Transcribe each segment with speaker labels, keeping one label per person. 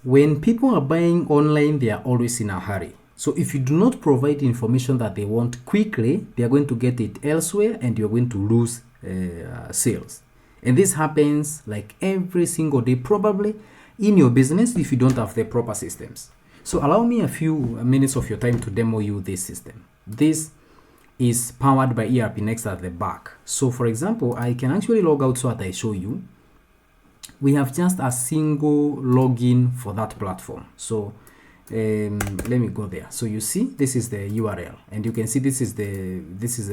Speaker 1: When people are buying online, they are always in a hurry. So if you do not provide information that they want quickly, they are going to get it elsewhere and you're going to lose sales. And this happens like every single day, probably in your business if you don't have the proper systems. So allow me a few minutes of your time to demo you this system. This is powered by ERPNext at the back. So for example, I can actually log out so that I show you. We have just a single login for that platform. So let me go there. So you see, this is the URL, and you can see this is the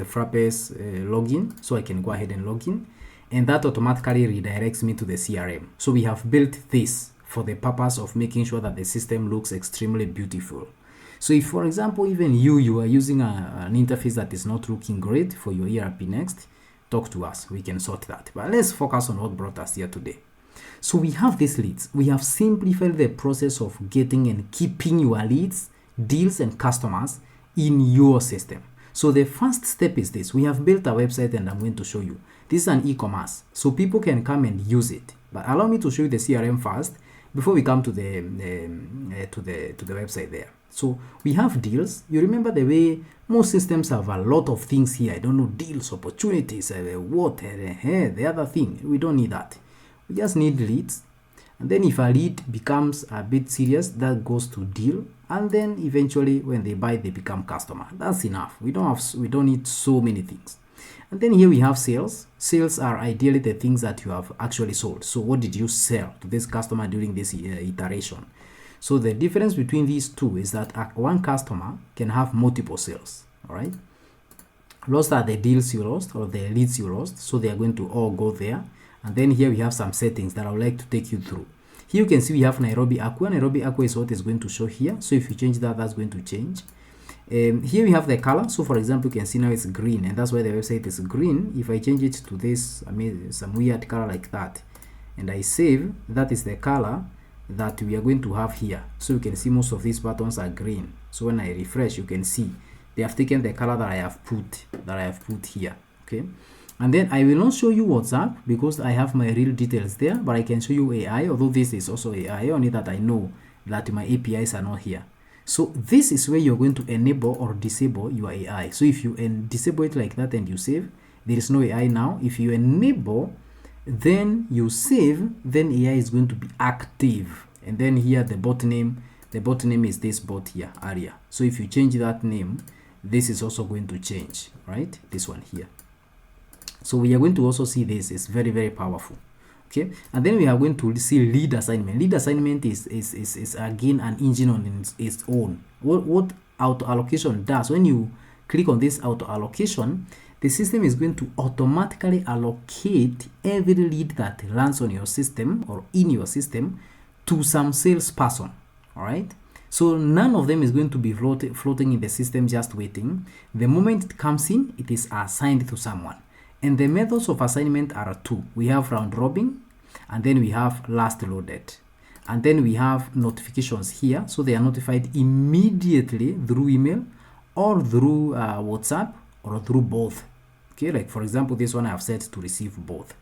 Speaker 1: Frappe's login. So I can go ahead and log in, and that automatically redirects me to the CRM. So we have built this for the purpose of making sure that the system looks extremely beautiful. So if, for example, even you are using an interface that is not looking great for your ERPNext, talk to us. We can sort that. But let's focus on what brought us here today. So we have these leads. We have simplified the process of getting and keeping your leads, deals, and customers in your system. So the first step is this. We have built a website, and I'm going to show you. This is an e-commerce, so people can come and use it. But allow me to show you the CRM first before we come to the website there. So we have deals. You remember the way most systems have a lot of things here. I don't know, deals, opportunities, the other thing. We don't need that. We just need leads. And then if a lead becomes a bit serious, that goes to deal. And then eventually when they buy, they become customer. That's enough. We don't need so many things. And then here we have sales. Sales are ideally the things that you have actually sold. So what did you sell to this customer during this iteration? So the difference between these two is that one customer can have multiple sales. All right. Lost are the deals you lost or the leads you lost. So they are going to all go there. And then here we have some settings that I would like to take you through. Here you can see we have Nairobi Aqua. Nairobi Aqua is what is going to show here. So if you change that, that's going to change. Here we have the color. So for example, you can see now it's green, and that's why the website is green. If I change it to this, I mean, some weird color like that, and I save, that is the color that we are going to have here. So you can see most of these buttons are green. So when I refresh, you can see they have taken the color that I have put here. Okay. And then I will not show you WhatsApp because I have my real details there, but I can show you AI, although this is also AI, only that I know that my APIs are not here. So this is where you're going to enable or disable your AI. So if you disable it like that and you save, there is no AI now. If you enable, then you save, then AI is going to be active. And then here the bot name is this bot here, Aria. So if you change that name, this is also going to change, right? This one here. So we are going to also see this is very, very powerful. Okay, and then we are going to see lead assignment. Lead assignment is again an engine on its own. What auto allocation does, when you click on this auto allocation, the system is going to automatically allocate every lead that runs on your system or in your system to some salesperson. All right. So none of them is going to be floating in the system just waiting. The moment it comes in, it is assigned to someone. And the methods of assignment are two. We have round robin, and then we have last loaded. And then we have notifications here. So they are notified immediately through email or through WhatsApp or through both. Okay, like for example, this one I have set to receive both.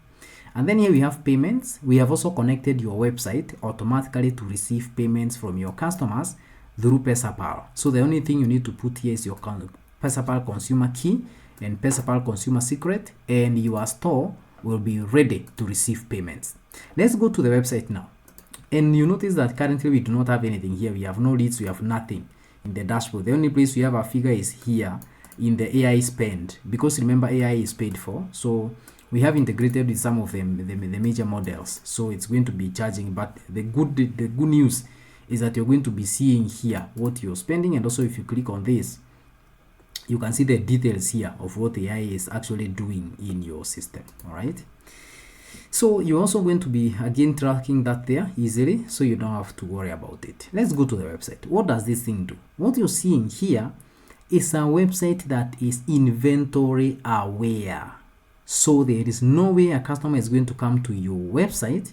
Speaker 1: And then here we have payments. We have also connected your website automatically to receive payments from your customers through PesaPal. So the only thing you need to put here is your PesaPal consumer key and PesaPal consumer secret, and your store will be ready to receive payments. Let's go to the website now. And you notice that currently we do not have anything here. We have no leads, we have nothing in the dashboard. The only place we have a figure is here in the AI spend, because remember AI is paid for. So we have integrated with some of them, the major models. So it's going to be charging, but the good news is that you're going to be seeing here what you're spending. And also if you click on this, you can see the details here of what AI is actually doing in your system. All right. So you're also going to be again tracking that there easily, so you don't have to worry about it. Let's go to the website. What does this thing do? What you're seeing here is a website that is inventory aware. So there is no way a customer is going to come to your website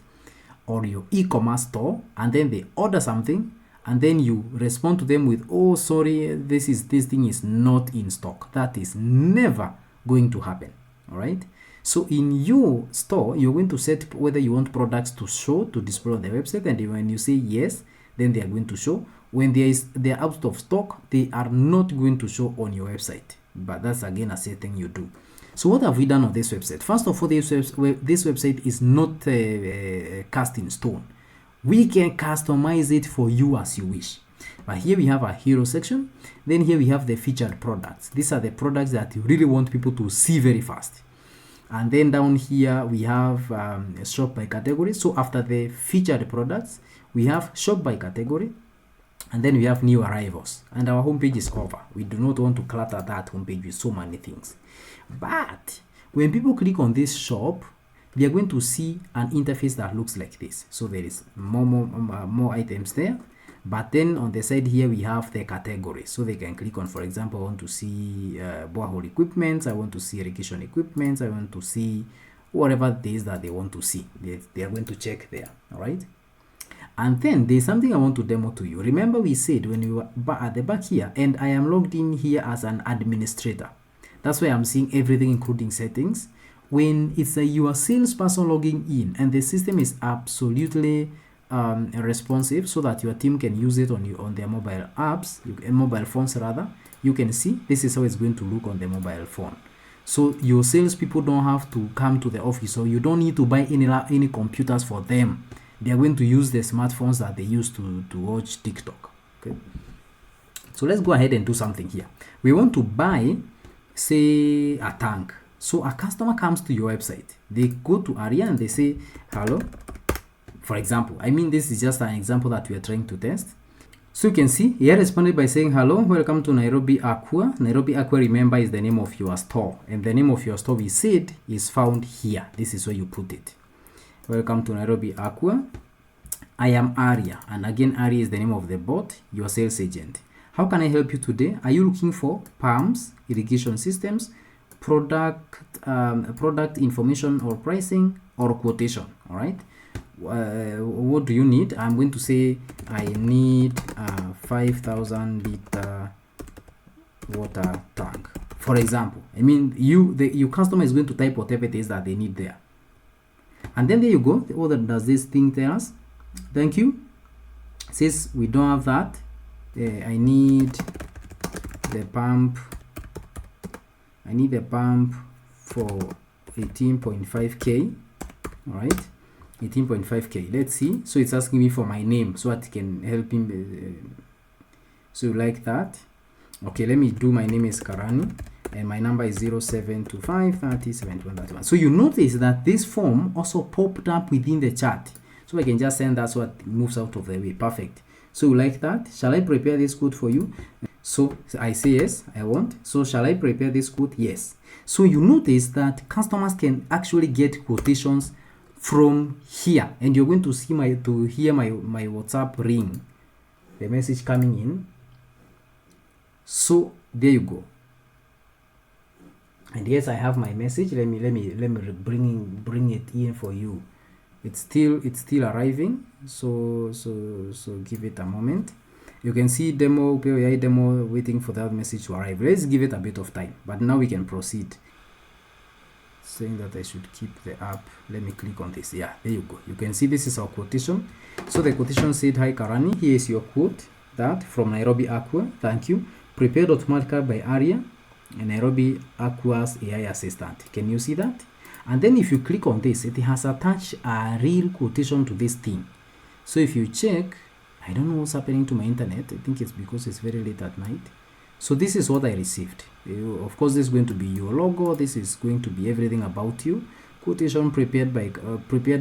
Speaker 1: or your e-commerce store and then they order something and then you respond to them with, oh, sorry, this thing is not in stock. That is never going to happen. All right. So in your store, you're going to set whether you want products to show, to display on the website. And when you say yes, then they are going to show. When they're out of stock, they are not going to show on your website. But that's again a setting you do. So what have we done on this website? First of all, this website is not cast in stone. We can customize it for you as you wish. But here we have a hero section. Then here we have the featured products. These are the products that you really want people to see very fast. And then down here we have a shop by category. So after the featured products, we have shop by category. And then we have new arrivals. And our homepage is over. We do not want to clutter that homepage with so many things. But when people click on this shop, they are going to see an interface that looks like this. So there is more items there. But then on the side here, we have the categories. So they can click on, for example, I want to see borehole equipment. I want to see irrigation equipment. I want to see whatever it is that they want to see. They are going to check there. All right. And then there's something I want to demo to you. Remember we said when you were at the back here, and I am logged in here as an administrator. That's why I'm seeing everything including settings. When it's your salesperson logging in and the system is absolutely responsive so that your team can use it on their mobile apps, mobile phones rather, you can see this is how it's going to look on the mobile phone. So your salespeople don't have to come to the office, so you don't need to buy any computers for them. They are going to use the smartphones that they use to watch TikTok. Okay. So let's go ahead and do something here. We want to buy, say, a tank. So a customer comes to your website. They go to Aria and they say, hello. For example, this is just an example that we are trying to test. So you can see, he responded by saying, hello, welcome to Nairobi Aqua. Nairobi Aqua, remember, is the name of your store. And the name of your store, we said, is found here. This is where you put it. Welcome to Nairobi Aqua. I am Aria. And again, Aria is the name of the bot, your sales agent. How can I help you today? Are you looking for pumps, irrigation systems, product information or pricing, or quotation? All right. What do you need? I'm going to say I need a 5,000 liter water tank, for example. Your customer is going to type whatever it is that they need there. And then there you go. What does this thing tell us? Thank you. It says we don't have that. I need the pump. I need a pump for 18.5K. All right. 18.5K. Let's see. So it's asking me for my name so that it can help him. So you like that? Okay, let me do my name is Karani and my number is 0725 30 7131. So you notice that this form also popped up within the chat. So I can just send that so it moves out of the way. Perfect. So you like that? Shall I prepare this code for you? So I say yes, I want. So shall I prepare this code? Yes. So you notice that customers can actually get quotations from here, and you're going to see hear my WhatsApp ring, the message coming in. So there you go. And yes, I have my message. Let me bring it in for you. It's still arriving. So give it a moment. You can see demo, upeo.ai demo, waiting for that message to arrive. Let's give it a bit of time, but now we can proceed. Saying that I should keep the app. Let me click on this. Yeah, there you go. You can see this is our quotation. So the quotation said, hi Karani, here is your quote, that from Nairobi Aqua, thank you, prepared automatically by Aria and Nairobi Aqua's AI assistant. Can you see that? And then if you click on this, it has attached a real quotation to this thing. So if you check, I don't know what's happening to my internet. I think it's because it's very late at night. So this is what I received. Of course, this is going to be your logo. This is going to be everything about you. Quotation prepared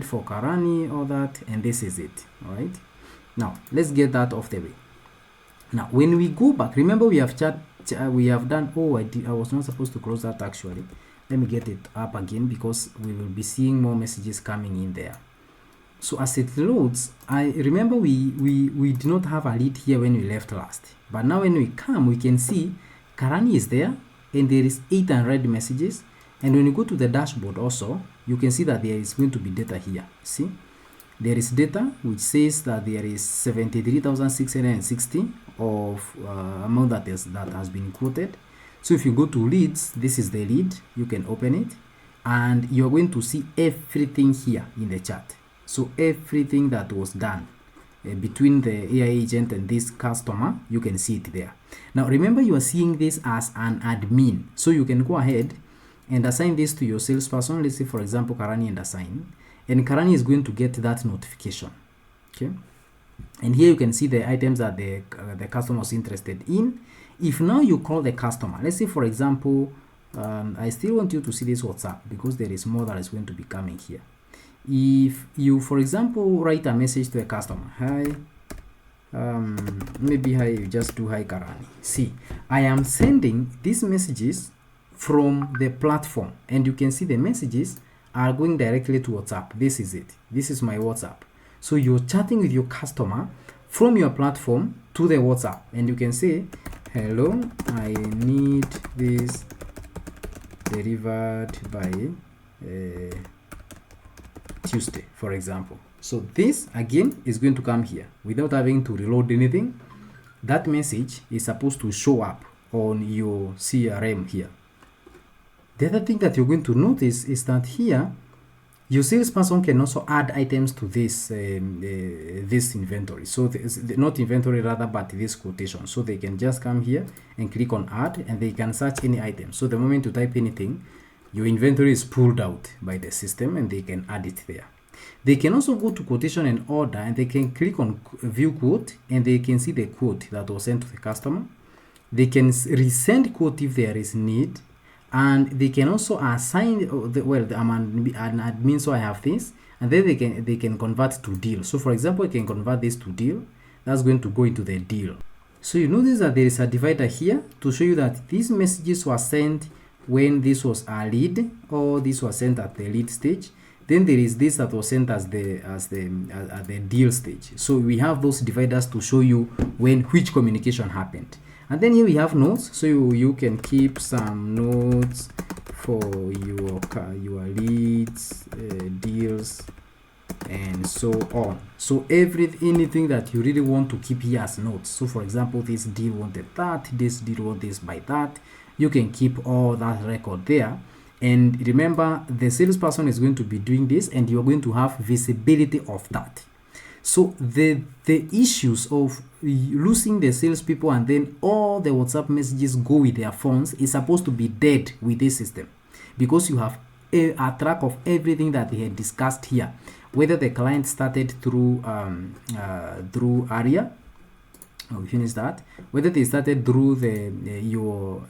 Speaker 1: for Karani, all that, and this is it. All right. Now let's get that off the way. Now when we go back, remember we have done. Oh, I was not supposed to close that actually. Let me get it up again because we will be seeing more messages coming in there. So as it loads, I remember we did not have a lead here when we left last. But now when we come, we can see Karani is there and there is 800 messages. And when you go to the dashboard also, you can see that there is going to be data here. See, there is data which says that there is 73,660 of amount that has been quoted. So if you go to leads, this is the lead. You can open it and you're going to see everything here in the chat. So everything that was done between the AI agent and this customer, you can see it there. Now remember, you are seeing this as an admin, so you can go ahead and assign this to your salesperson. Let's say for example Karani, and assign, and Karani is going to get that notification. Okay, and here you can see the items that the customer is interested in. If now you call the customer, let's say for example, I still want you to see this WhatsApp because there is more that is going to be coming here. If you, for example, write a message to a customer, hi, maybe hi, you just do hi Karani. See, I am sending these messages from the platform, and you can see the messages are going directly to WhatsApp. This is it. This is my WhatsApp. So you're chatting with your customer from your platform to the WhatsApp, and you can say, hello, I need this delivered by Tuesday, for example. So this again is going to come here without having to reload anything. That message is supposed to show up on your CRM here. The other thing that you're going to notice is that here your salesperson can also add items to this this inventory. So not inventory rather, but this quotation. So they can just come here and click on add, and they can search any item. So the moment you type anything, your inventory is pulled out by the system and they can add it there. They can also go to quotation and order, and they can click on view quote, and they can see the quote that was sent to the customer. They can resend quote if there is need, and they can also assign I'm an admin, so I have this, and then they can convert to deal. So for example, I can convert this to deal. That's going to go into the deal. So you notice that there is a divider here to show you that these messages were sent when this was a lead, or this was sent at the lead stage. Then there is this that was sent as the deal stage. So we have those dividers to show you which communication happened. And then here we have notes, so you can keep some notes for your leads, deals, and so on. So anything that you really want to keep here as notes. So for example, this deal wanted that, this deal wanted this by that. You can keep all that record there. And remember, the salesperson is going to be doing this, and you're going to have visibility of that. So the issues of losing the salespeople and then all the WhatsApp messages go with their phones is supposed to be dead with this system, because you have a track of everything that they had discussed here, whether the client started through Aria. We finished that. Whether they started through your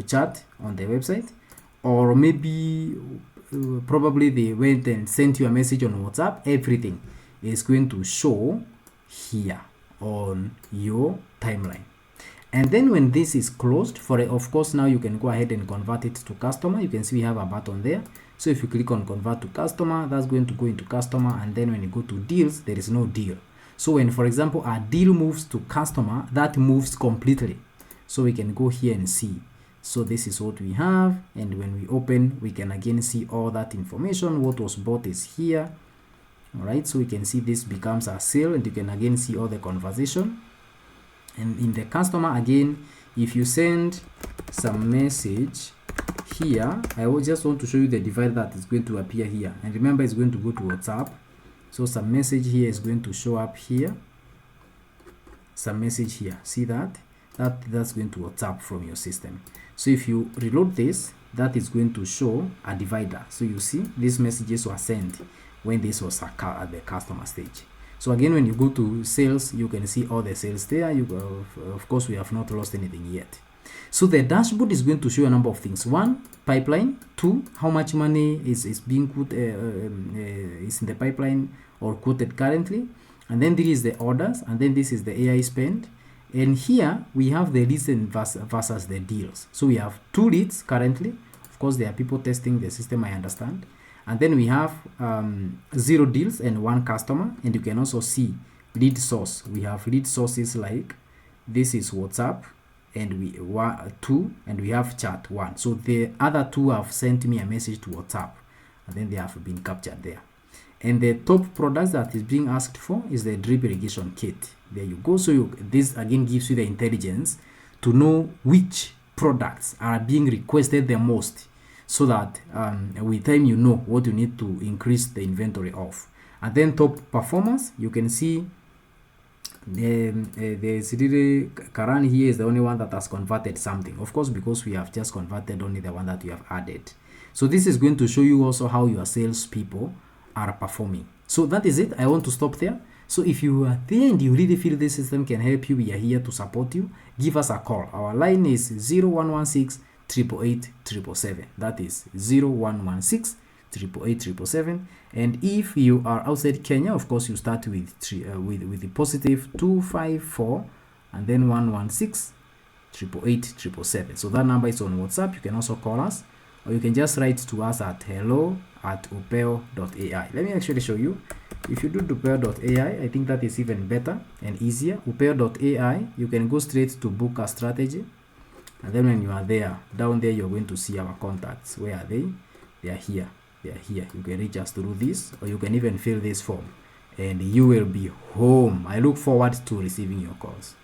Speaker 1: chat on the website, or maybe probably they went and sent you a message on WhatsApp. Everything is going to show here on your timeline. And then when this is closed, of course now you can go ahead and convert it to customer. You can see we have a button there. So if you click on convert to customer, that's going to go into customer. And then when you go to deals, there is no deal. So when, for example, a deal moves to customer, that moves completely. So we can go here and see. So this is what we have, and when we open, we can again see all that information. What was bought is here. All right, so we can see this becomes a sale, and you can again see all the conversation. And in the customer, again, if you send some message here, I will just want to show you the divider that is going to appear here. And remember, it's going to go to WhatsApp. So some message here is going to show up here. Some message here. See that? That's going to WhatsApp from your system. So if you reload this, that is going to show a divider. So you see these messages were sent when this was at the customer stage. So again, when you go to sales, you can see all the sales there. Of course, we have not lost anything yet. So the dashboard is going to show a number of things. 1, pipeline. 2, how much money is being put is in the pipeline or quoted currently. And then there is the orders, and then this is the AI spend. And here we have the leads versus the deals. So we have 2 leads currently. Of course, there are people testing the system, I understand. And then we have 0 deals and 1 customer. And you can also see lead source. We have lead sources like this is WhatsApp, and we 2, and we have chat 1. So the other 2 have sent me a message to WhatsApp, and then they have been captured there. And the top products that is being asked for is the drip irrigation kit. There you go. So this again gives you the intelligence to know which products are being requested the most, so that with time you know what you need to increase the inventory of. And then top performance, you can see there's really Karan here is the only one that has converted something, of course, because we have just converted only the one that we have added. So this is going to show you also how your salespeople are performing. So that is it. I want to stop there. So if you are there and you really feel this system can help you, we are here to support you. Give us a call. Our line is 0116 888 777. That is 0116 888 777. And if you are outside Kenya, of course, you start with the positive 254 and then 116 888 777. So that number is on WhatsApp. You can also call us, or you can just write to us at hello@upeo.ai. Let me actually show you. If you do upeo.ai, I think that is even better and easier. upeo.ai, you can go straight to book a strategy, and then when you are there, down there, you're going to see our contacts. Where are they? They are here. They are here. You can reach us through this, or you can even fill this form, and you will be home. I look forward to receiving your calls.